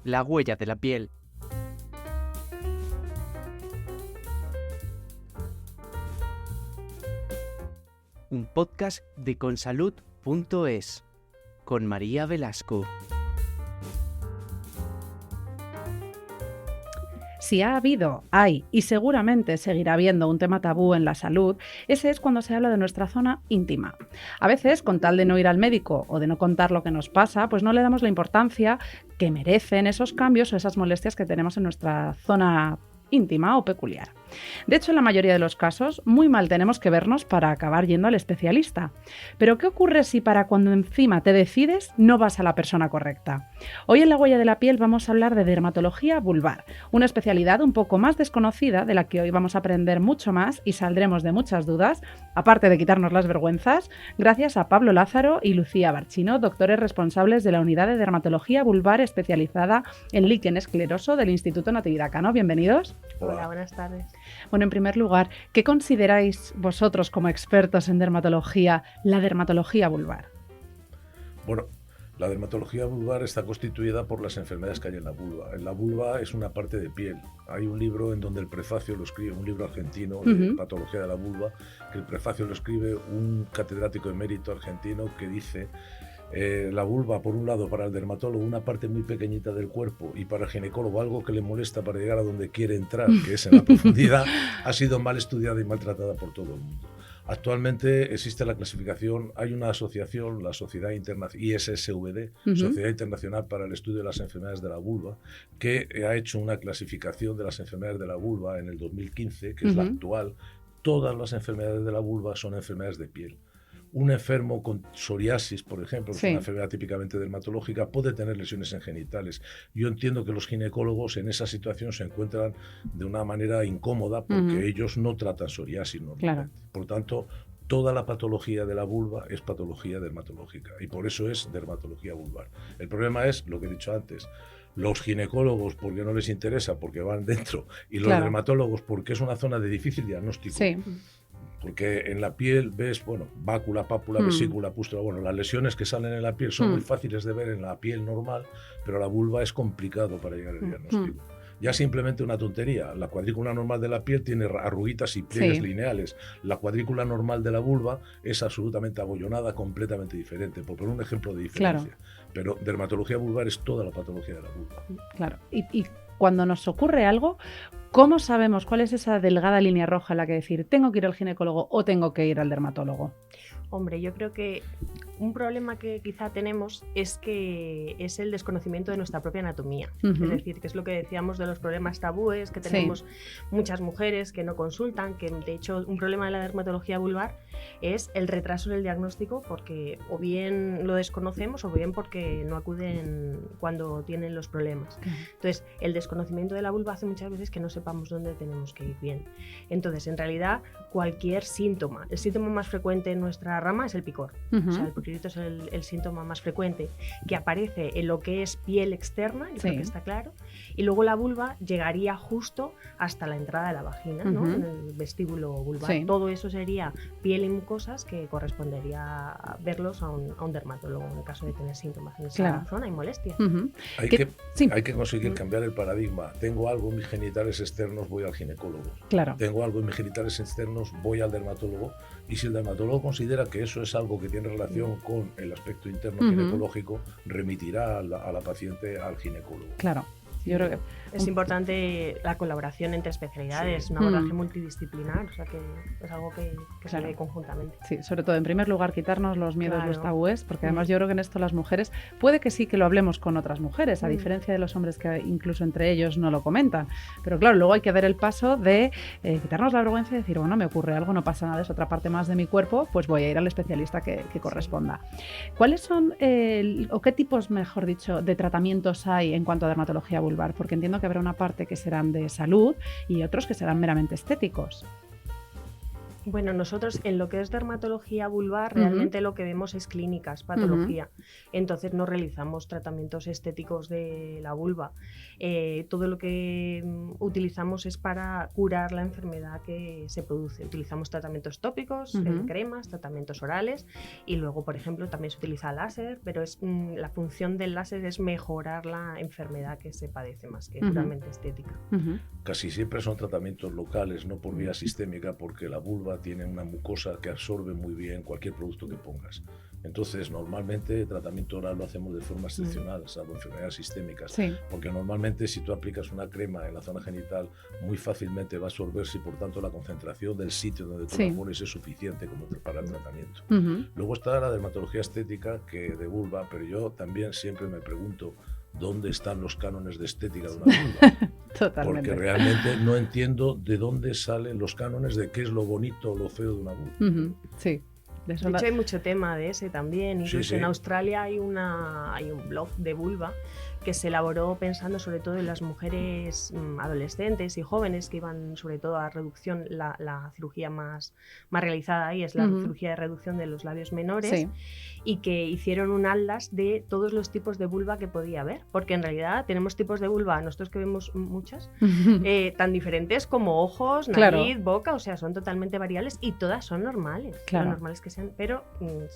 La huella de la piel. Un podcast de consalud.es con María Velasco. Si ha habido, hay y seguramente seguirá habiendo un tema tabú en la salud, ese es cuando se habla de nuestra zona íntima. A veces, con tal de no ir al médico o de no contar lo que nos pasa, pues no le damos la importancia que merecen esos cambios o esas molestias que tenemos en nuestra zona íntima o peculiar. De hecho, en la mayoría de los casos, muy mal tenemos que vernos para acabar yendo al especialista. Pero, ¿qué ocurre si para cuando encima te decides no vas a la persona correcta? Hoy en La Huella de la Piel vamos a hablar de dermatología vulvar, una especialidad un poco más desconocida de la que hoy vamos a aprender mucho más y saldremos de muchas dudas, aparte de quitarnos las vergüenzas, gracias a Pablo Lázaro y Lucía Barchino, doctores responsables de la unidad de dermatología vulvar especializada en líquen escleroso del Instituto Natividad Cano. Bienvenidos. Hola, buenas tardes. Bueno, en primer lugar, ¿qué consideráis vosotros como expertos en dermatología la dermatología vulvar? Bueno, la dermatología vulvar está constituida por las enfermedades que hay en la vulva. En la vulva es una parte de piel. Hay un libro en donde el prefacio lo escribe, un libro argentino de patología de la vulva, que el prefacio lo escribe un catedrático emérito argentino que dice: la vulva, por un lado, para el dermatólogo, una parte muy pequeñita del cuerpo, y para el ginecólogo algo que le molesta para llegar a donde quiere entrar, que es en la profundidad, ha sido mal estudiada y maltratada por todo el mundo. Actualmente existe la clasificación, hay una asociación, la Sociedad Internacional, ISSVD, Sociedad Internacional para el Estudio de las Enfermedades de la Vulva, que ha hecho una clasificación de las enfermedades de la vulva en el 2015, que es la actual. Todas las enfermedades de la vulva son enfermedades de piel. Un enfermo con psoriasis, por ejemplo, que es una enfermedad típicamente dermatológica, puede tener lesiones en genitales. Yo entiendo que los ginecólogos en esa situación se encuentran de una manera incómoda porque ellos no tratan psoriasis normalmente. Claro. Por tanto, toda la patología de la vulva es patología dermatológica y por eso es dermatología vulvar. El problema es lo que he dicho antes: los ginecólogos porque no les interesa, porque van dentro, y los dermatólogos porque es una zona de difícil diagnóstico. Sí. Porque en la piel ves, bácula, pápula, vesícula, pústula. Las lesiones que salen en la piel son muy fáciles de ver en la piel normal, pero la vulva es complicado para llegar al diagnóstico. Ya simplemente una tontería. La cuadrícula normal de la piel tiene arruguitas y pliegues lineales. La cuadrícula normal de la vulva es absolutamente abollonada, completamente diferente, por poner un ejemplo de diferencia. Claro. Pero dermatología vulvar es toda la patología de la vulva. Claro. Y cuando nos ocurre algo, ¿cómo sabemos cuál es esa delgada línea roja en la que decir tengo que ir al ginecólogo o tengo que ir al dermatólogo? Hombre, yo creo que un problema que quizá tenemos es que es el desconocimiento de nuestra propia anatomía. Es decir, que es lo que decíamos de los problemas tabúes, que tenemos muchas mujeres que no consultan, que de hecho un problema de la dermatología vulvar es el retraso en el diagnóstico, porque o bien lo desconocemos o bien porque no acuden cuando tienen los problemas. Entonces, el desconocimiento de la vulva hace muchas veces que no sepamos dónde tenemos que ir bien. Entonces, en realidad, cualquier síntoma, el síntoma más frecuente en nuestra rama es el picor. O sea, el picorito es el síntoma más frecuente que aparece en lo que es piel externa, yo creo que está claro, y luego la vulva llegaría justo hasta la entrada de la vagina, ¿no? En el vestíbulo vulvar. Todo eso sería piel y mucosas que correspondería a verlos a un dermatólogo en el caso de tener síntomas en esa zona y molestias. Hay que conseguir cambiar el paradigma. Tengo algo en mis genitales externos, voy al ginecólogo. Tengo algo en mis genitales externos, voy al dermatólogo. Y si el dermatólogo considera que eso es algo que tiene relación con el aspecto interno ginecológico, remitirá a la paciente al ginecólogo. Claro. Yo creo que es importante la colaboración entre especialidades, un abordaje multidisciplinar, o sea que es algo que se ve conjuntamente. Sí, sobre todo, en primer lugar, quitarnos los miedos, los tabúes, porque además yo creo que en esto las mujeres, puede que sí que lo hablemos con otras mujeres, a diferencia de los hombres que incluso entre ellos no lo comentan, pero claro, luego hay que dar el paso de quitarnos la vergüenza y decir, bueno, me ocurre algo, no pasa nada, es otra parte más de mi cuerpo, pues voy a ir al especialista que corresponda. ¿Cuáles son, o qué tipos, mejor dicho, de tratamientos hay en cuanto a dermatología vulvar? Porque entiendo que habrá una parte que serán de salud y otros que serán meramente estéticos. Bueno, nosotros en lo que es dermatología vulvar realmente lo que vemos es clínicas, patología. Entonces no realizamos tratamientos estéticos de la vulva. Todo lo que utilizamos es para curar la enfermedad que se produce. Utilizamos tratamientos tópicos, cremas, tratamientos orales y luego, por ejemplo, también se utiliza láser, pero la función del láser es mejorar la enfermedad que se padece más que puramente estética. Casi siempre son tratamientos locales, no por vía sistémica, porque la vulva tiene una mucosa que absorbe muy bien cualquier producto que pongas. Entonces, normalmente el tratamiento oral lo hacemos de forma excepcional, salvo enfermedades sistémicas, porque normalmente si tú aplicas una crema en la zona genital, muy fácilmente va a absorberse y por tanto la concentración del sitio donde tú la pones es suficiente como para el tratamiento. Luego está la dermatología estética que de vulva, pero yo también siempre me pregunto ¿dónde están los cánones de estética de una vulva? Totalmente. Porque realmente no entiendo de dónde salen los cánones de qué es lo bonito o lo feo de una vulva. Sí. De hecho, hay mucho tema de ese también. Incluso en Australia hay un blog de vulva que se elaboró pensando sobre todo en las mujeres adolescentes y jóvenes que iban sobre todo a reducción. La cirugía más realizada ahí es la cirugía de reducción de los labios menores, y que hicieron un atlas de todos los tipos de vulva que podía haber, porque en realidad tenemos tipos de vulva, nosotros que vemos muchas, tan diferentes como ojos, nariz, boca, o sea, son totalmente variables y todas son normales, lo normales que sean, pero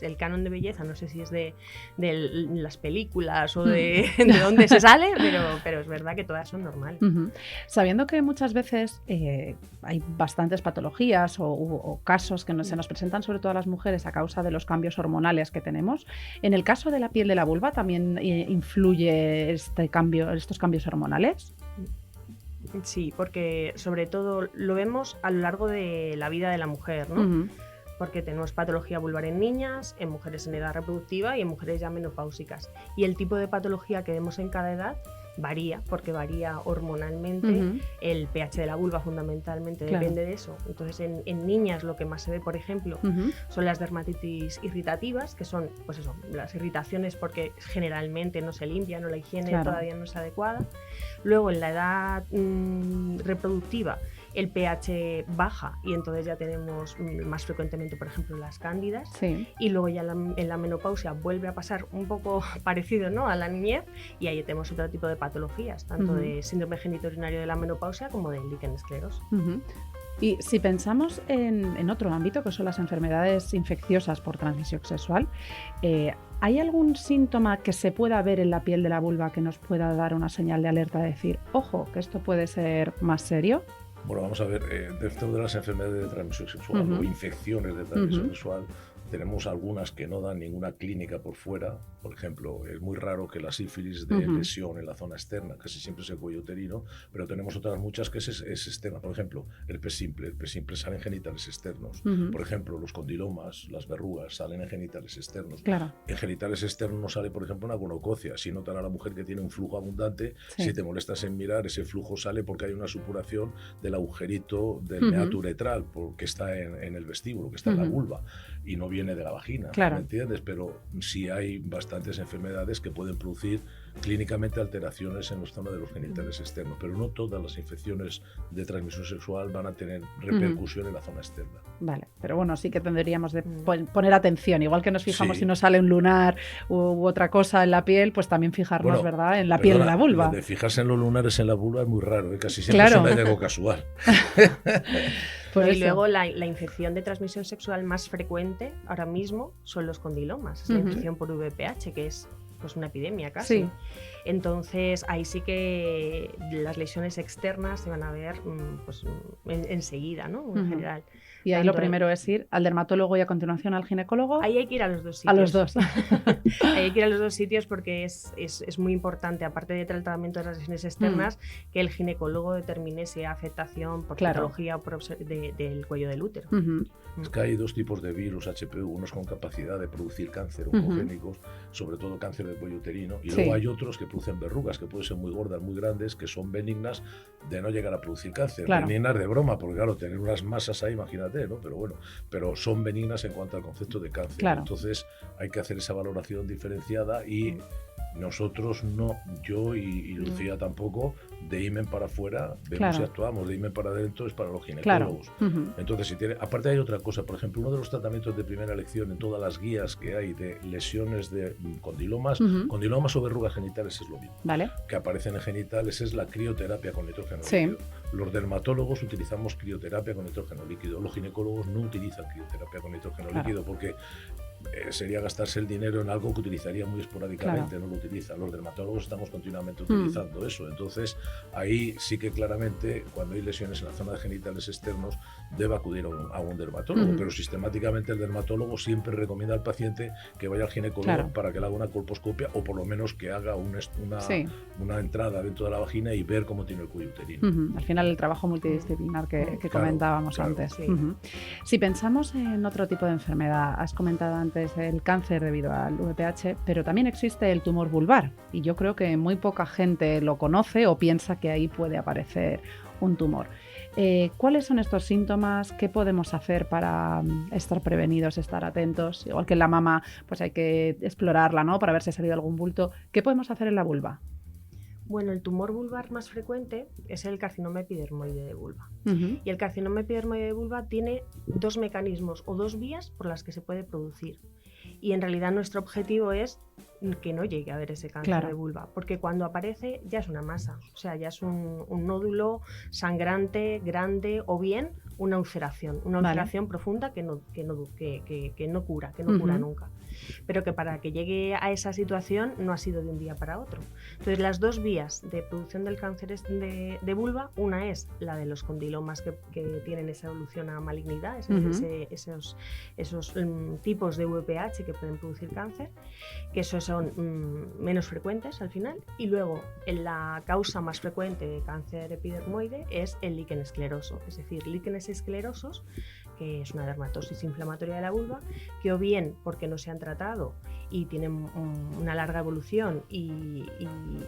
el canon de belleza, no sé si es de las películas o de dónde se sale, pero es verdad que todas son normales. Sabiendo que muchas veces hay bastantes patologías o casos que se nos presentan sobre todo a las mujeres a causa de los cambios hormonales que tenemos, en el caso de la piel de la vulva también influye estos cambios hormonales. Sí, porque sobre todo lo vemos a lo largo de la vida de la mujer, ¿no? Porque tenemos patología vulvar en niñas, en mujeres en edad reproductiva y en mujeres ya menopáusicas. Y el tipo de patología que vemos en cada edad varía, porque varía hormonalmente. El pH de la vulva fundamentalmente depende de eso. Entonces en niñas lo que más se ve, por ejemplo, son las dermatitis irritativas, que son pues eso, las irritaciones porque generalmente no se limpian o la higiene todavía no es adecuada. Luego en la edad reproductiva el pH baja y entonces ya tenemos más frecuentemente, por ejemplo, las cándidas. Y luego ya en la menopausia vuelve a pasar un poco parecido, ¿no?, a la niñez, y ahí tenemos otro tipo de patologías, tanto de síndrome genitourinario de la menopausia como de lichen sclerosis. Y si pensamos en otro ámbito, que son las enfermedades infecciosas por transmisión sexual, ¿hay algún síntoma que se pueda ver en la piel de la vulva que nos pueda dar una señal de alerta de decir, ojo, que esto puede ser más serio? Bueno, vamos a ver, dentro de las enfermedades de transmisión sexual o infecciones de transmisión sexual, tenemos algunas que no dan ninguna clínica por fuera. Por ejemplo, es muy raro que la sífilis dé lesión en la zona externa, casi siempre es el cuello uterino, pero tenemos otras muchas que es externa. Por ejemplo, el herpes simple sale en genitales externos. Por ejemplo, los condilomas, las verrugas, salen en genitales externos. En genitales externos no sale, por ejemplo, una gonococia. Si notan a la mujer que tiene un flujo abundante, si te molestas en mirar, ese flujo sale porque hay una supuración del agujerito del meato uretral, porque está en el vestíbulo, que está en la vulva, y no viene de la vagina, ¿me entiendes? Pero sí hay bastantes enfermedades que pueden producir clínicamente alteraciones en la zona de los genitales externos, pero no todas las infecciones de transmisión sexual van a tener repercusión en la zona externa. Vale, pero bueno, sí que tendríamos de poner atención, igual que nos fijamos si nos sale un lunar u otra cosa en la piel, pues también fijarnos, ¿verdad?, en la piel de la vulva. De fijarse en los lunares en la vulva es muy raro, casi siempre es un hallazgo casual. Y luego la infección de transmisión sexual más frecuente ahora mismo son los condilomas, es la infección por VPH, que es pues una epidemia casi. Entonces ahí sí que las lesiones externas se van a ver pues, enseguida, ¿no?, en general. Y ahí lo primero es ir al dermatólogo y a continuación al ginecólogo. Ahí hay que ir a los dos sitios. A los dos. Hay que ir a los dos sitios porque es muy importante, aparte del tratamiento de las lesiones externas, que el ginecólogo determine si hay afectación por patología o por del cuello del útero. Es que hay dos tipos de virus HPV, unos con capacidad de producir cáncer oncogénicos, sobre todo cáncer del cuello uterino, y luego hay otros que producen verrugas, que pueden ser muy gordas, muy grandes, que son benignas de no llegar a producir cáncer. Benignas de broma, porque claro, tener unas masas ahí, imagínate, ¿no? Pero bueno, pero son benignas en cuanto al concepto de cáncer. Entonces hay que hacer esa valoración diferenciada y nosotros no, yo y Lucía tampoco, de imen para afuera vemos y actuamos, de imen para adentro es para los ginecólogos. Entonces, si tiene, aparte hay otra cosa, por ejemplo, uno de los tratamientos de primera elección en todas las guías que hay de lesiones de condilomas, condilomas o verrugas genitales es lo mismo, que aparecen en genitales, es la crioterapia con nitrógeno líquido. Los dermatólogos utilizamos crioterapia con nitrógeno líquido, los ginecólogos no utilizan crioterapia con nitrógeno líquido porque sería gastarse el dinero en algo que utilizaría muy esporádicamente, no lo utilizan. Los dermatólogos estamos continuamente utilizando eso. Entonces, ahí sí que claramente, cuando hay lesiones en la zona de genitales externos, debe acudir a un dermatólogo. Pero sistemáticamente el dermatólogo siempre recomienda al paciente que vaya al ginecólogo para que le haga una colposcopia o por lo menos que haga una entrada dentro de la vagina y ver cómo tiene el cuello uterino. Al final, el trabajo multidisciplinar que comentábamos antes. Si pensamos en otro tipo de enfermedad, has comentado antes el cáncer debido al VPH, pero también existe el tumor vulvar y yo creo que muy poca gente lo conoce o piensa que ahí puede aparecer un tumor. ¿Cuáles son estos síntomas? ¿Qué podemos hacer para estar prevenidos, estar atentos? Igual que en la mama, pues hay que explorarla, ¿no? Para ver si ha salido algún bulto. ¿Qué podemos hacer en la vulva? Bueno, el tumor vulvar más frecuente es el carcinoma epidermoide de vulva. Y el carcinoma epidermoide de vulva tiene dos mecanismos o dos vías por las que se puede producir. Y en realidad nuestro objetivo es que no llegue a haber ese cáncer de vulva, porque cuando aparece ya es una masa, o sea, ya es un nódulo sangrante, grande, o bien una ulceración profunda que no cura nunca. Pero que para que llegue a esa situación no ha sido de un día para otro. Entonces, las dos vías de producción del cáncer de vulva, una es la de los condilomas que tienen esa evolución a malignidad, esos tipos de VPH que pueden producir cáncer, que esos son menos frecuentes al final, y luego la causa más frecuente de cáncer epidermoide es el líquen escleroso, es decir, líquenes esclerosos, que es una dermatosis inflamatoria de la vulva, que o bien porque no se han tratado y tienen una larga evolución y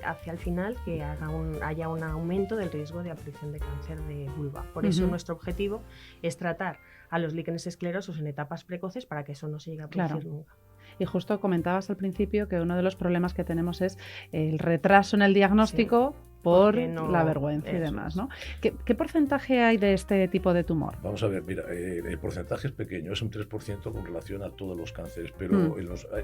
hace al final que haya un aumento del riesgo de aparición de cáncer de vulva. Por eso nuestro objetivo es tratar a los líquenes esclerosos en etapas precoces para que eso no se llegue a producir nunca. Y justo comentabas al principio que uno de los problemas que tenemos es el retraso en el diagnóstico por la vergüenza y demás, ¿no? ¿Qué porcentaje hay de este tipo de tumor? Vamos a ver, mira, el porcentaje es pequeño, es un 3% con relación a todos los cánceres, pero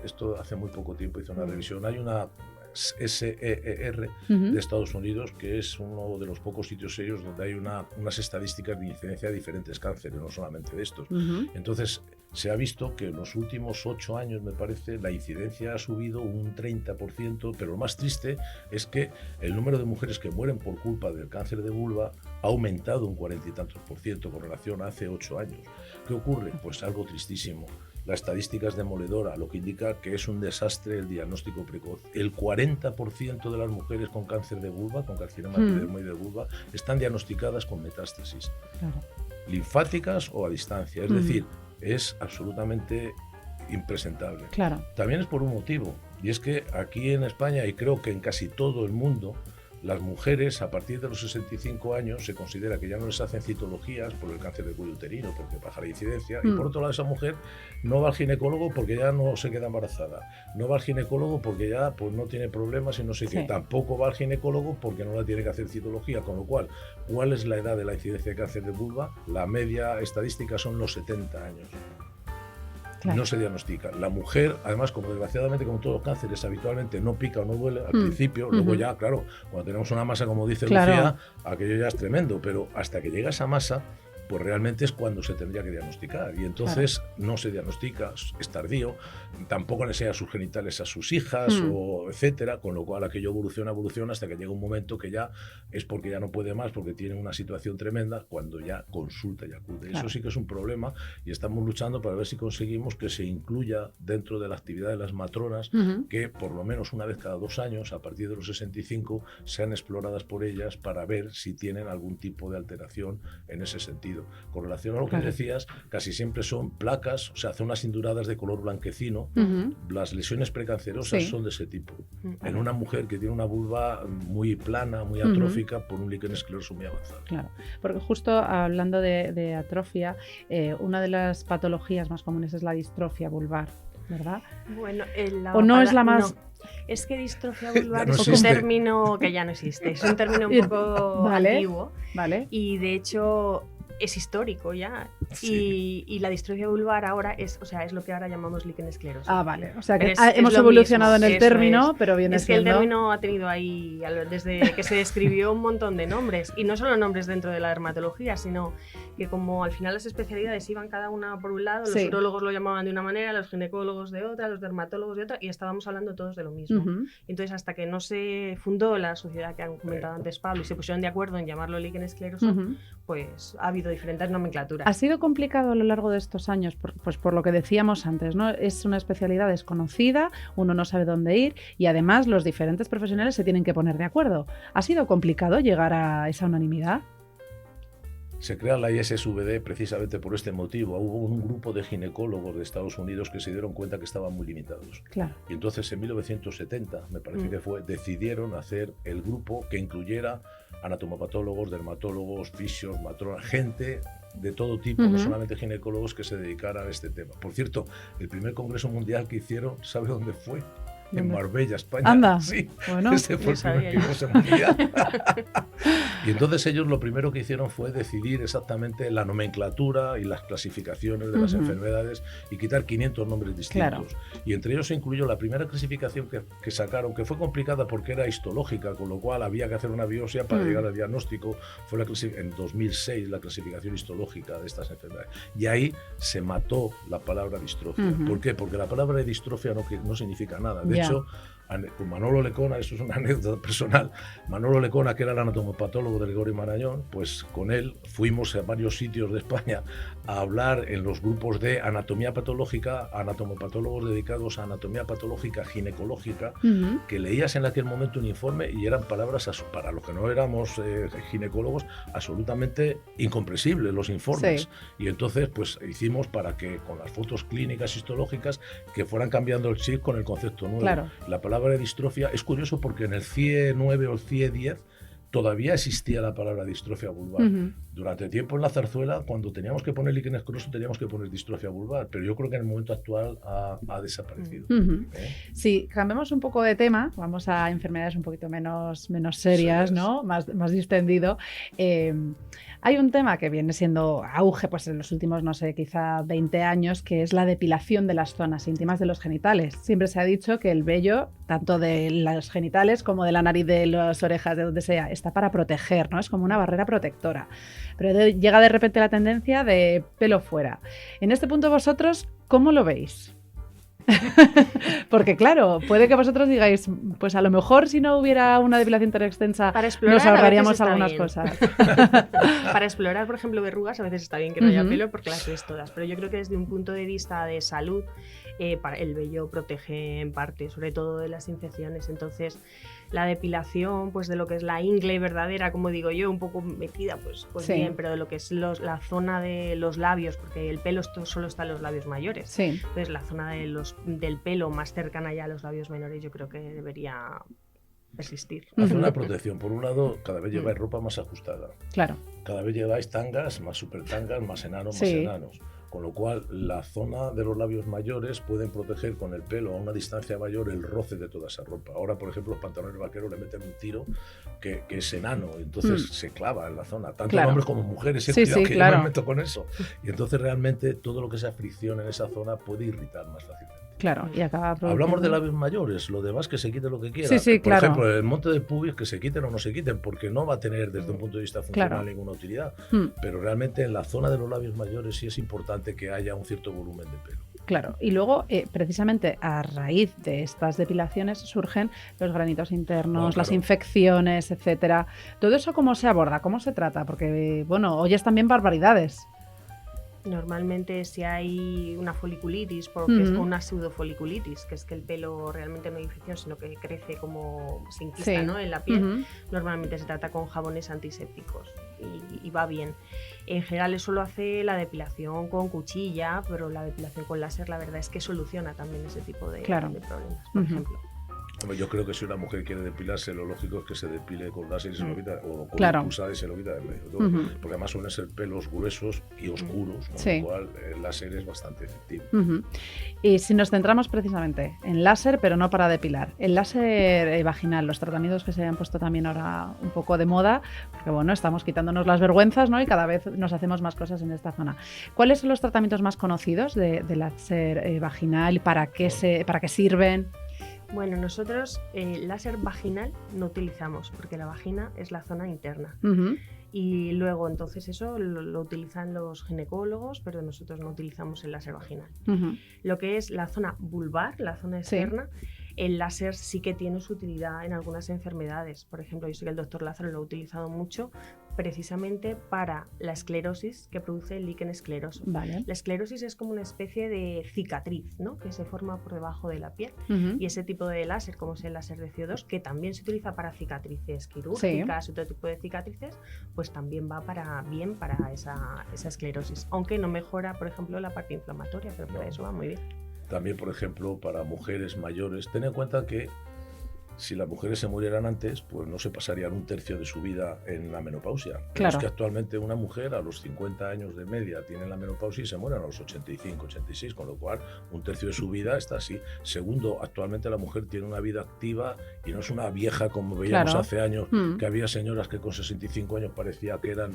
esto hace muy poco tiempo hizo una revisión. Hay una SEER de Estados Unidos, que es uno de los pocos sitios serios donde hay unas estadísticas de incidencia de diferentes cánceres, no solamente de estos. Entonces, se ha visto que en los últimos 8 años, me parece, la incidencia ha subido un 30%, pero lo más triste es que el número de mujeres que mueren por culpa del cáncer de vulva ha aumentado un 40 y tantos % con relación a hace 8 años. ¿Qué ocurre? Pues algo tristísimo. La estadística es demoledora, lo que indica que es un desastre el diagnóstico precoz. El 40% de las mujeres con cáncer de vulva, con carcinoma epidermoide de vulva, están diagnosticadas con metástasis linfáticas o a distancia. Es decir, es absolutamente impresentable. También es por un motivo, y es que aquí en España, y creo que en casi todo el mundo, las mujeres a partir de los 65 años se considera que ya no les hacen citologías por el cáncer del cuello uterino, porque baja la incidencia, y por otro lado esa mujer no va al ginecólogo porque ya no se queda embarazada, no va al ginecólogo porque ya pues, no tiene problemas y no sé qué, tampoco va al ginecólogo porque no la tiene que hacer citología, con lo cual, ¿cuál es la edad de la incidencia de cáncer de vulva? La media estadística son los 70 años. No se diagnostica. La mujer, además, como desgraciadamente como todos los cánceres, habitualmente no pica o no duele al principio, luego ya, claro, cuando tenemos una masa, como dice Lucía, aquello ya es tremendo, pero hasta que llega esa masa, pues realmente es cuando se tendría que diagnosticar, y entonces no se diagnostica, es tardío, tampoco le enseña sus genitales a sus hijas, o etcétera, con lo cual aquello evoluciona hasta que llega un momento que ya es porque ya no puede más, porque tiene una situación tremenda, cuando ya consulta y acude. Eso sí que es un problema, y estamos luchando para ver si conseguimos que se incluya dentro de la actividad de las matronas, que por lo menos una vez cada 2 años, a partir de los 65, sean exploradas por ellas para ver si tienen algún tipo de alteración en ese sentido. Con relación a lo que decías, casi siempre son placas, o sea, zonas induradas de color blanquecino. Las lesiones precancerosas son de ese tipo. En una mujer que tiene una vulva muy plana, muy atrófica, por un líquen escleroso muy avanzado. Claro, porque justo hablando de atrofia, una de las patologías más comunes es la distrofia vulvar. ¿verdad? Bueno, ¿O no es la más...? No. Es que distrofia vulvar es un término que ya no existe, es un término un poco antiguo, y de hecho es histórico ya. Sí. Y la distrofia vulvar ahora es lo que ahora llamamos liquenesclerosis. Vale. O sea que hemos evolucionado en el término, pero viene siendo... Es que el término ha tenido ahí, desde que se describió, un montón de nombres. Y no solo nombres dentro de la dermatología, sino que como al final las especialidades iban cada una por un lado, los urólogos lo llamaban de una manera, los ginecólogos de otra, los dermatólogos de otra, y estábamos hablando todos de lo mismo. Entonces, hasta que no se fundó la sociedad que han comentado antes Pablo y se pusieron de acuerdo en llamarlo liquenesclerosis, pues ha habido diferentes nomenclaturas. Ha sido complicado a lo largo de estos años, pues por lo que decíamos antes, ¿no? Es una especialidad desconocida, uno no sabe dónde ir y además los diferentes profesionales se tienen que poner de acuerdo. ¿Ha sido complicado llegar a esa unanimidad? Se crea la ISSVD precisamente por este motivo. Hubo un grupo de ginecólogos de Estados Unidos que se dieron cuenta que estaban muy limitados. Claro. Y entonces en 1970, me parece que fue, decidieron hacer el grupo que incluyera anatomopatólogos, dermatólogos, fisios, matronas, gente de todo tipo, no solamente ginecólogos que se dedicaran a este tema. Por cierto, el primer congreso mundial que hicieron, ¿sabe dónde fue? En Marbella, España. Anda. Sí, bueno, ese fue el primer congreso mundial. Y entonces ellos lo primero que hicieron fue decidir exactamente la nomenclatura y las clasificaciones de las enfermedades y quitar 500 nombres distintos. Claro. Y entre ellos se incluyó la primera clasificación que sacaron, que fue complicada porque era histológica, con lo cual había que hacer una biopsia para llegar al diagnóstico. Fue en 2006 la clasificación histológica de estas enfermedades. Y ahí se mató la palabra distrofia. ¿Por qué? Porque la palabra distrofia no significa nada. De hecho, con Manolo Lecona, eso es una anécdota personal, Manolo Lecona, que era el anatomopatólogo del Gregorio Marañón, pues con él fuimos a varios sitios de España a hablar en los grupos de anatomía patológica, anatomopatólogos dedicados a anatomía patológica ginecológica, que leías en aquel momento un informe y eran palabras, para los que no éramos ginecólogos, absolutamente incomprensibles los informes. Sí. Y entonces pues hicimos para que con las fotos clínicas histológicas que fueran cambiando el chip con el concepto nuevo. Claro. La palabra distrofia es curioso porque en el CIE 9 o el CIE 10 todavía existía la palabra distrofia vulvar. Durante tiempo en la Zarzuela, cuando teníamos que poner liquenesclerosis, teníamos que poner distrofia vulvar, pero yo creo que en el momento actual ha desaparecido. Sí, cambiemos un poco de tema, vamos a enfermedades un poquito menos serias, ¿no? Más distendido. Hay un tema que viene siendo auge pues en los últimos, no sé, quizá 20 años, que es la depilación de las zonas íntimas de los genitales. Siempre se ha dicho que el vello, tanto de los genitales como de la nariz, de las orejas, de donde sea, está para proteger, ¿no? Es como una barrera protectora. Pero llega de repente la tendencia de pelo fuera. En este punto vosotros, ¿cómo lo veis? Porque claro, puede que vosotros digáis, pues a lo mejor si no hubiera una depilación tan extensa nos ahorraríamos algunas cosas. Para explorar, por ejemplo, verrugas a veces está bien que no haya pelo porque las ves todas, pero yo creo que desde un punto de vista de salud, el vello protege en parte, sobre todo de las infecciones. Entonces la depilación, pues de lo que es la ingle verdadera, como digo yo, un poco metida, pues sí. Bien, pero de lo que es la zona de los labios, porque el pelo solo está en los labios mayores. Sí. Entonces la zona del pelo más cercana ya a los labios menores, yo creo que debería existir. Hace una protección. Por un lado, cada vez lleváis ropa más ajustada. Claro. Cada vez lleváis tangas, más super tangas, más enanos, más enanos. Con lo cual, la zona de los labios mayores pueden proteger con el pelo a una distancia mayor el roce de toda esa ropa. Ahora, por ejemplo, los pantalones vaqueros le meten un tiro que es enano, entonces se clava en la zona. Tanto hombres como mujeres, cuidado que yo me meto con eso. Y entonces realmente todo lo que sea fricción en esa zona puede irritar más fácilmente. Claro, y acaba hablamos de labios mayores, lo demás que se quite lo que quiera. Por ejemplo, el monte del pubis que se quiten o no se quiten, porque no va a tener desde un punto de vista funcional ninguna utilidad. Pero realmente en la zona de los labios mayores sí es importante que haya un cierto volumen de pelo. Claro, y luego precisamente a raíz de estas depilaciones surgen los granitos internos, las infecciones, etcétera. ¿Todo eso cómo se aborda? ¿Cómo se trata? Porque, bueno, oyes también barbaridades. Normalmente si hay una foliculitis, porque es una pseudofoliculitis, que es que el pelo realmente no hay infección, sino que crece como se inquista, ¿no? En la piel, normalmente se trata con jabones antisépticos y va bien. En general eso lo hace la depilación con cuchilla, pero la depilación con láser la verdad es que soluciona también ese tipo de problemas, por ejemplo. Hombre, yo creo que si una mujer quiere depilarse, lo lógico es que se depile con láser y se lo quita, o con Claro. pulsada y se lo quita del medio. Porque además suelen ser pelos gruesos y oscuros, con Sí. lo cual el láser es bastante efectivo. Y si nos centramos precisamente en láser, pero no para depilar, el láser vaginal, los tratamientos que se han puesto también ahora un poco de moda, porque bueno, estamos quitándonos las vergüenzas, ¿no? Y cada vez nos hacemos más cosas en esta zona. ¿Cuáles son los tratamientos más conocidos de láser vaginal y para qué sirven? Bueno, nosotros láser vaginal no utilizamos porque la vagina es la zona interna. Y luego, entonces, eso lo utilizan los ginecólogos, pero nosotros no utilizamos el láser vaginal. Lo que es la zona vulvar, la zona externa, el láser sí que tiene su utilidad en algunas enfermedades. Por ejemplo, yo sé que el doctor Lázaro lo ha utilizado mucho precisamente para la esclerosis que produce el líquen escleroso. Vale. La esclerosis es como una especie de cicatriz, ¿no? Que se forma por debajo de la piel. Y ese tipo de láser, como es el láser de CO2, que también se utiliza para cicatrices quirúrgicas y otro tipo de cicatrices, pues también va bien para esa esclerosis. Aunque no mejora, por ejemplo, la parte inflamatoria, pero para eso va muy bien. También, por ejemplo, para mujeres mayores, ten en cuenta que si las mujeres se murieran antes, pues no se pasarían un tercio de su vida en la menopausia. Claro. Es que actualmente una mujer a los 50 años de media tiene la menopausia y se muere a los 85, 86, con lo cual un tercio de su vida está así. Segundo, actualmente la mujer tiene una vida activa y no es una vieja como veíamos hace años, que había señoras que con 65 años parecía que eran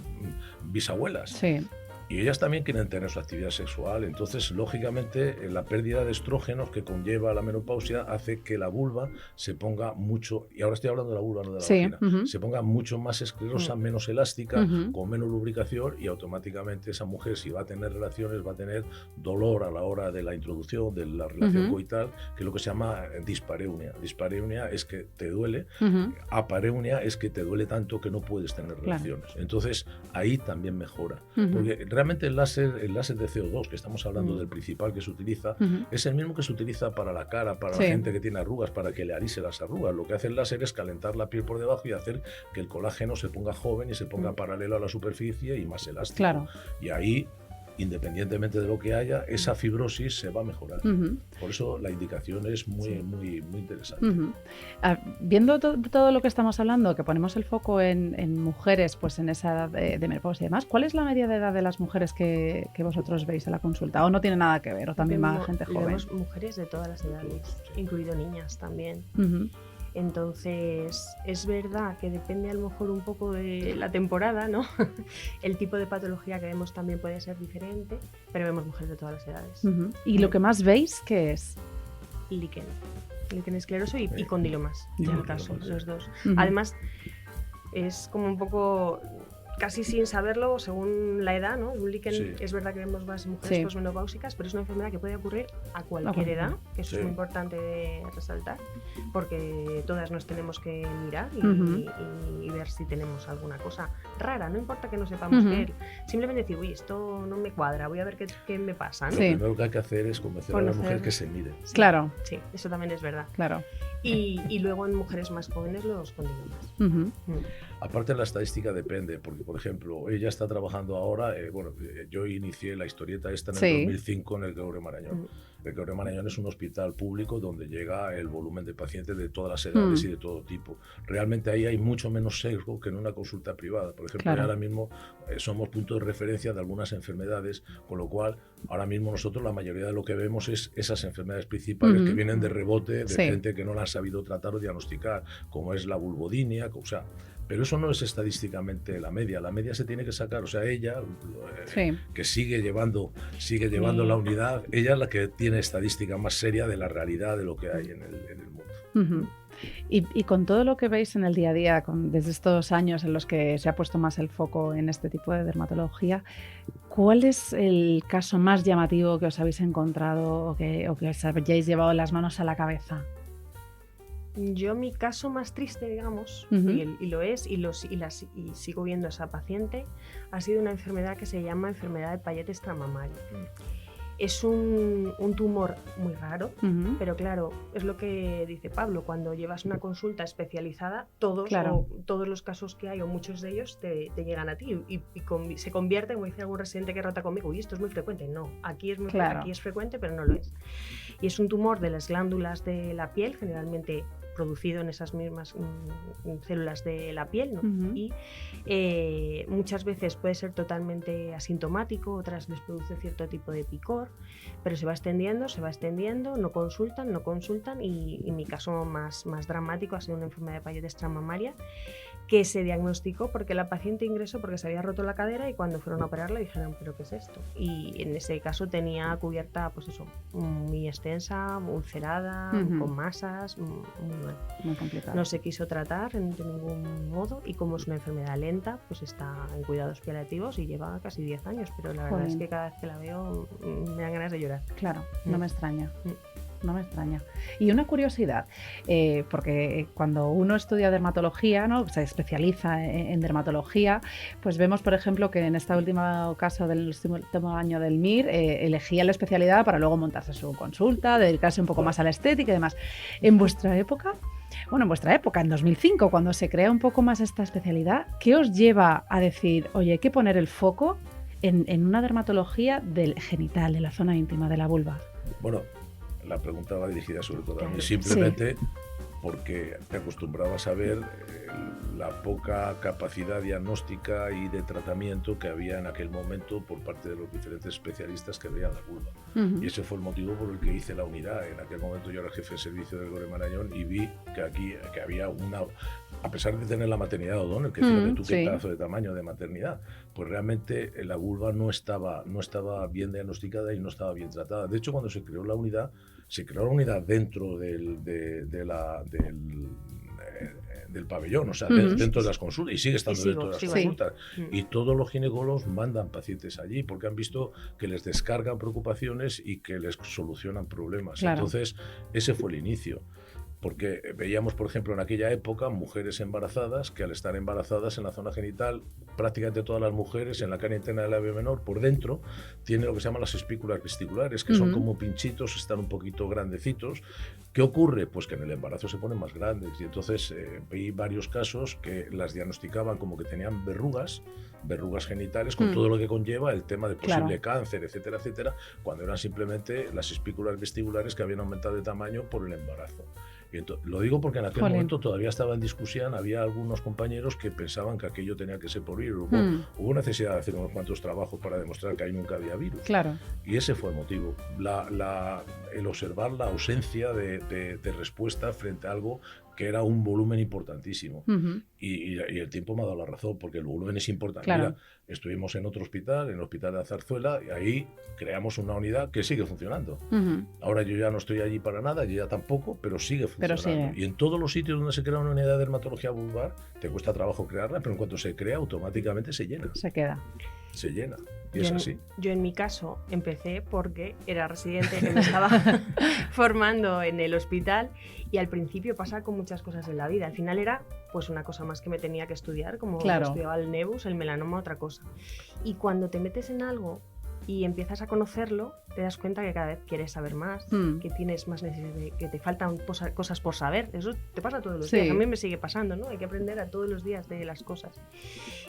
bisabuelas. Sí. Y ellas también quieren tener su actividad sexual. Entonces, lógicamente, la pérdida de estrógenos que conlleva la menopausia hace que la vulva se ponga mucho, y ahora estoy hablando de la vulva, no de la vagina, se ponga mucho más esclerosa, menos elástica, con menos lubricación, y automáticamente esa mujer, si va a tener relaciones, va a tener dolor a la hora de la introducción, de la relación coital, que es lo que se llama dispareunia. Dispareunia es que te duele, apareunia es que te duele tanto que no puedes tener relaciones. Entonces, ahí también mejora. Porque realmente el láser de CO2, que estamos hablando del principal que se utiliza, es el mismo que se utiliza para la cara, para la gente que tiene arrugas, para que le alise las arrugas. Lo que hace el láser es calentar la piel por debajo y hacer que el colágeno se ponga joven y se ponga paralelo a la superficie y más elástico. Claro. Y ahí, independientemente de lo que haya, esa fibrosis se va a mejorar. Por eso la indicación es muy interesante. Viendo todo lo que estamos hablando, que ponemos el foco en mujeres, pues en esa edad de menopausia y demás, ¿cuál es la media de edad de las mujeres que vosotros veis en la consulta? ¿O no tiene nada que ver? ¿O también va gente joven? Vemos mujeres de todas las edades, incluido niñas también. Entonces, es verdad que depende a lo mejor un poco de la temporada, ¿no? El tipo de patología que vemos también puede ser diferente, pero vemos mujeres de todas las edades. ¿Y lo que más veis qué es? Líquen escleroso y condilomas, en el caso, los dos. Además, es como un poco, casi sin saberlo, según la edad, ¿no? Un líquen, es verdad que vemos más mujeres posmenopáusicas, pero es una enfermedad que puede ocurrir a cualquier edad, que eso es muy importante de resaltar, porque todas nos tenemos que mirar y ver si tenemos alguna cosa rara, no importa que no sepamos qué es, simplemente decir, uy, esto no me cuadra, voy a ver qué me pasa, ¿no? Lo primero que hay que hacer es convencer a la mujer que se mire. Claro. Sí, eso también es verdad. Claro. Y luego en mujeres más jóvenes los condilomas. Aparte la estadística depende, porque por ejemplo, ella está trabajando ahora, yo inicié la historieta esta en el 2005 en el Gregorio Marañón. El Gregorio Marañón es un hospital público donde llega el volumen de pacientes de todas las edades y de todo tipo. Realmente ahí hay mucho menos sesgo que en una consulta privada. Por ejemplo, ahora mismo somos punto de referencia de algunas enfermedades, con lo cual ahora mismo nosotros la mayoría de lo que vemos es esas enfermedades principales que vienen de rebote de gente que no la han sabido tratar o diagnosticar, como es la vulvodinia, o sea, pero eso no es estadísticamente la media se tiene que sacar, o sea, ella, que sigue llevando la unidad, ella es la que tiene estadística más seria de la realidad de lo que hay en el mundo. Y con todo lo que veis en el día a día, desde estos años en los que se ha puesto más el foco en este tipo de dermatología, ¿cuál es el caso más llamativo que os habéis encontrado o que os hayáis llevado las manos a la cabeza? Yo mi caso más triste, digamos, y lo es, y sigo viendo a esa paciente, ha sido una enfermedad que se llama enfermedad de Payet extramamario. Es un tumor muy raro, pero claro, es lo que dice Pablo, cuando llevas una consulta especializada, todos los casos que hay, o muchos de ellos, te llegan a ti y se convierte, como dice algún residente que rota conmigo, y esto es muy frecuente. No, aquí es frecuente, pero no lo es. Y es un tumor de las glándulas de la piel, generalmente producido en esas mismas células de la piel, ¿no? Uh-huh. Y muchas veces puede ser totalmente asintomático, otras les produce cierto tipo de picor, pero se va extendiendo, no consultan y mi caso más dramático ha sido una enfermedad de Payet extramamaria que se diagnosticó porque la paciente ingresó porque se había roto la cadera y cuando fueron a operarla dijeron, ¿pero qué es esto? Y en ese caso tenía cubierta, pues eso, muy extensa, ulcerada, Uh-huh. con masas, muy mal. Muy complicado. No se quiso tratar de ningún modo y como es una enfermedad lenta, pues está en cuidados paliativos y lleva casi 10 años, pero la verdad es que cada vez que la veo me dan ganas de llorar. Claro, no me extraña. Mm. No me extraña. Y una curiosidad, porque cuando uno estudia dermatología, ¿no? Se especializa en dermatología, pues vemos, por ejemplo, que en este último caso del último año del MIR, elegía la especialidad para luego montarse su consulta, dedicarse un poco más a la estética y demás. En vuestra época, en 2005, cuando se crea un poco más esta especialidad, ¿qué os lleva a decir, oye, hay que poner el foco en una dermatología del genital, de la zona íntima, de la vulva? Bueno, la pregunta va dirigida sobre todo a mí, Claro. simplemente porque te acostumbrabas a ver la poca capacidad diagnóstica y de tratamiento que había en aquel momento por parte de los diferentes especialistas que veían la vulva. Uh-huh. Y ese fue el motivo por el que hice la unidad. En aquel momento yo era jefe de servicio del Gore Marañón y vi que había una... A pesar de tener la maternidad de O'Donnell, que fíjate tú qué pedazo de tamaño de maternidad, pues realmente la vulva no estaba bien diagnosticada y no estaba bien tratada. De hecho, cuando se creó la unidad dentro del pabellón, o sea, dentro de las consultas, y sigue estando dentro de las consultas. Y todos los ginecólogos mandan pacientes allí porque han visto que les descargan preocupaciones y que les solucionan problemas. Claro. Entonces, ese fue el inicio. Porque veíamos, por ejemplo, en aquella época mujeres embarazadas que al estar embarazadas en la zona genital, prácticamente todas las mujeres en la cara interna del labio menor, por dentro, tienen lo que se llaman las espículas vesticulares, que son como pinchitos, están un poquito grandecitos. ¿Qué ocurre? Pues que en el embarazo se ponen más grandes y entonces vi varios casos que las diagnosticaban como que tenían verrugas genitales, con todo lo que conlleva el tema de posible cáncer, etcétera, etcétera, cuando eran simplemente las espículas vesticulares que habían aumentado de tamaño por el embarazo. Y lo digo porque en aquel momento todavía estaba en discusión, había algunos compañeros que pensaban que aquello tenía que ser por virus. Hubo necesidad de hacer unos cuantos trabajos para demostrar que ahí nunca había virus. Claro. Y ese fue el motivo, el observar la ausencia de respuesta frente a algo que era un volumen importantísimo. Y el tiempo me ha dado la razón, porque el volumen es importante. Claro. Mira, estuvimos en otro hospital, en el Hospital de la Zarzuela, y ahí creamos una unidad que sigue funcionando. Ahora yo ya no estoy allí para nada, yo ya tampoco, pero sigue funcionando. Y en todos los sitios donde se crea una unidad de dermatología vulvar, te cuesta trabajo crearla, pero en cuanto se crea, automáticamente se llena. Se queda. Se llena. Y es así. Yo en mi caso empecé porque era residente que me estaba formando en el hospital y al principio pasa con muchas cosas en la vida. Al final era pues una cosa más que me tenía que estudiar, como estudiaba el nevus, el melanoma, otra cosa. Y cuando te metes en algo y empiezas a conocerlo, te das cuenta que cada vez quieres saber más, que tienes más necesidad, que te faltan cosas por saber. Eso te pasa todos los días. A mí me sigue pasando, ¿no? Hay que aprender a todos los días de las cosas.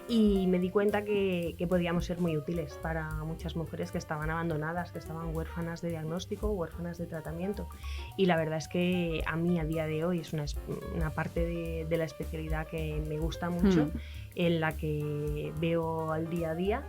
Y me di cuenta que podíamos ser muy útiles para muchas mujeres que estaban abandonadas, que estaban huérfanas de diagnóstico, huérfanas de tratamiento. Y la verdad es que a mí a día de hoy es una parte de la especialidad que me gusta mucho, en la que veo al día a día.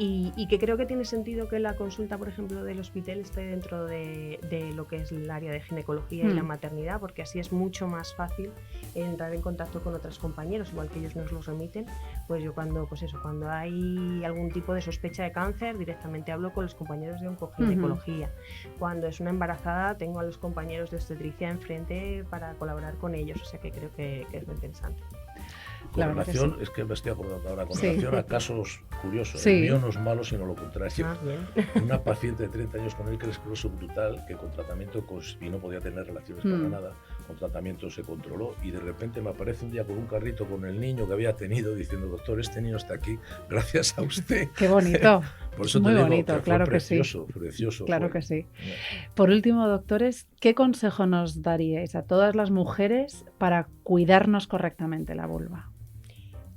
Y que creo que tiene sentido que la consulta, por ejemplo, del hospital esté dentro de lo que es el área de ginecología y la maternidad, porque así es mucho más fácil entrar en contacto con otros compañeros, igual que ellos nos los remiten. Pues yo cuando hay algún tipo de sospecha de cáncer, directamente hablo con los compañeros de oncoginecología. Cuando es una embarazada, tengo a los compañeros de obstetricia enfrente para colaborar con ellos, o sea que creo que es muy interesante. Con relación, es que me estoy acordando ahora, con relación a casos curiosos, el mío no es malo sino lo contrario. Una paciente de 30 años con esclerosis brutal que con tratamiento y no podía tener relaciones para nada, con tratamiento se controló y de repente me aparece un día con un carrito con el niño que había tenido diciendo, doctor, este niño está aquí gracias a usted. ¡Qué bonito! Por eso muy te digo bonito, que claro fue precioso, que sí. Precioso. Claro que sí. Por último, doctores, ¿qué consejo nos daríais a todas las mujeres para cuidarnos correctamente la vulva?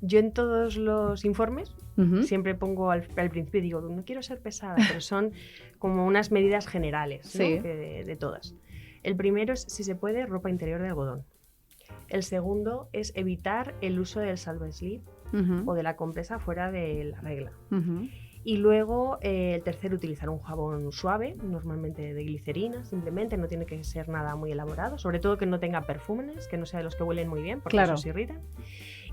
Yo en todos los informes siempre pongo al principio, digo, no quiero ser pesada, pero son como unas medidas generales, ¿no? De todas. El primero es, si se puede, ropa interior de algodón. El segundo es evitar el uso del salve slip o de la compresa fuera de la regla. Y luego el tercero, utilizar un jabón suave, normalmente de glicerina, simplemente, no tiene que ser nada muy elaborado, sobre todo que no tenga perfúmenes, que no sea de los que huelen muy bien, porque eso se irrita.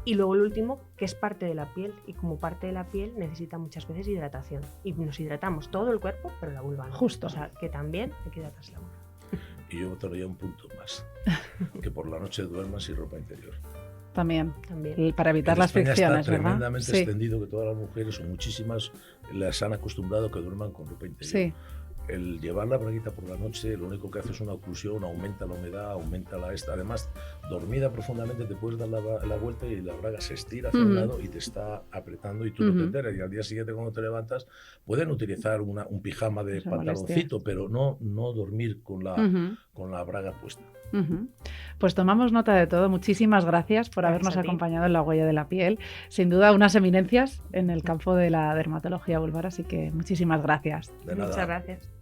Y luego el último, que es parte de la piel, y como parte de la piel necesita muchas veces hidratación. Y nos hidratamos todo el cuerpo, pero la vulva no. Justo. O sea, que también hay que hidratarse la vulva. Y yo botaría un punto más, que por la noche duermas sin ropa interior. También. También. Para evitar En las España fricciones, está ¿verdad? tremendamente extendido que todas las mujeres, o muchísimas, las han acostumbrado que duerman con ropa interior. Sí. El llevar la braguita por la noche lo único que hace es una oclusión, aumenta la humedad, aumenta la esta. Además, dormida profundamente te puedes dar la vuelta y la braga se estira hacia un lado y te está apretando y tú no te enteras. Y al día siguiente cuando te levantas pueden utilizar un pijama de pantaloncito, pero no dormir con la braga puesta. Pues tomamos nota de todo. Muchísimas gracias por habernos acompañado en La Huella de la Piel. Sin duda, unas eminencias en el campo de la dermatología vulvar, así que muchísimas gracias. De nada. Muchas gracias.